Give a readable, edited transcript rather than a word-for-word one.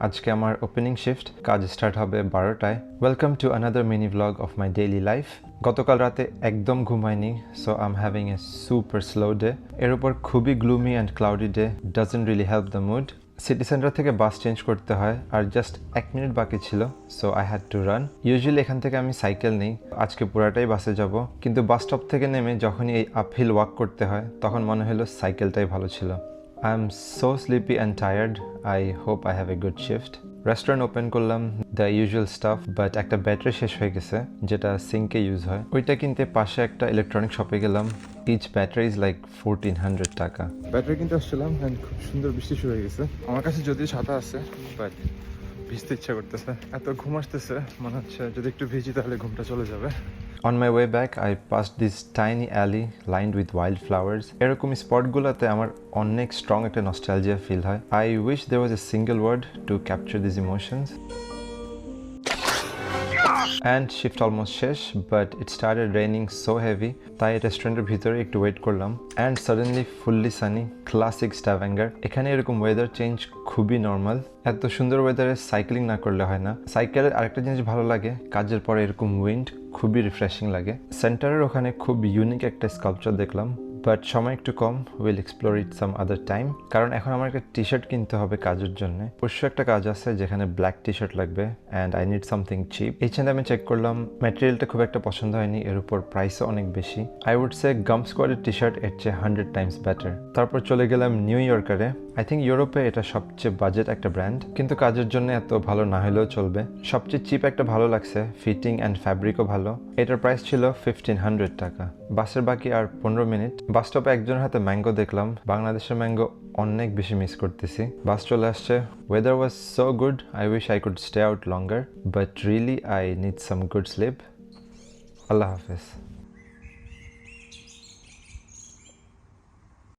আজকে আমার opening shift, কাজ স্টার্ট হবে 12টায়। Welcome to another mini vlog of my daily life. গতকাল রাতে একদম ঘুমাইনি, so I am having a super slow day. এর উপর খুবই gloomy and cloudy day, doesn't really help the mood. City centre থেকে বাস চেঞ্জ করতে হয় আর জাস্ট 1 মিনিট বাকি ছিল, so I had to run. Usually এখান থেকে আমি সাইকেল নিই, আজকে পুরাটাই বাসে যাব। কিন্তু বাস স্টপ থেকে নেমে যখনই এই আপহিল ওয়াক করতে হয় তখন মনে হলো সাইকেলটাই ভালো ছিল। I am so sleepy and tired. I hope I have a good shift. Restaurant open করলাম, দ্য ইউজুয়াল স্টাফ, বাট একটা ব্যাটারি শেষ হয়ে গেছে যেটা সিঙ্কে ইউজ হয়। ওইটা কিনতে পাশে একটা ইলেকট্রনিক শপে গেলাম। ইচ ব্যাটারি ইজ লাইক 1400 টাকা। ব্যাটারি কিনতে আসছিলাম অ্যান্ড খুব সুন্দর বৃষ্টি শুরু হয়ে গেছে। আমার কাছে যদিও ছাতা আছে, বাট ভিজতে ইচ্ছা করতেছে, এত ঘুম আসতেছে, মনে হচ্ছে যদি একটু ভিজি তাহলে ঘুমটা চলে যাবে। On my way back, I passed this tiny alley lined with wildflowers. এরকম স্পটগুলোতে আমার অনেক স্ট্রং একটা নস্টালজিয়া ফিল হয়। I wish there was a single word to capture these emotions. And shift almost শেষ, but it started raining so heavy. তাই রেস্টুরেন্টের ভিতরে একটু ওয়েট করলাম and suddenly fully sunny, classic Stavanger. এখানে এরকম ওয়েদার চেঞ্জ খুবই নর্মাল। এত সুন্দর ওয়েদারে সাইক্লিং না করলে হয় না। সাইকেলের আরেকটা জিনিস ভালো লাগে, কাজের পরে এরকম উইন্ড খুবই রিফ্রেশিং লাগে। সেন্টারের ওখানে খুব ইউনিক একটা স্কাল্পচার দেখলাম, বাট সময় একটু কম, will explore it some other time. কারণ এখন আমার একটা টি শার্ট কিনতে হবে কাজের জন্য। পরশু একটা কাজ আছে যেখানে ব্ল্যাক টি শার্ট লাগবে and I need something cheap. H&M check করলাম, ম্যাটেরিয়ালটা খুব একটা পছন্দ হয়নি, এর উপর প্রাইসও অনেক বেশি। আই উড সে গাম স্কোয়াডের টি শার্ট এর চেয়ে 100 টাইমস বেটার। তারপর চলে গেলাম নিউ ইয়র্কারে। আই থিঙ্ক ইউরোপে এটা সবচেয়ে বাজেট একটা ব্র্যান্ড, কিন্তু কাজের জন্য এত ভালো না হলেও চলবে। সবচেয়ে চিপ একটা ভালো লাগছে, ফিটিং অ্যান্ড ফ্যাব্রিকও ভালো। এটার প্রাইস ছিল 1500 টাকা। বাসের বাকি আর 15 মিনিট। বাস স্টপে একজনের হাতে ম্যাঙ্গো দেখলাম, বাংলাদেশের ম্যাঙ্গো অনেক বেশি মিস করতেছি। বাস চলে আসছে, weather was so good, I wish I could stay out longer, but really I need some good sleep. আল্লাহ হাফেজ।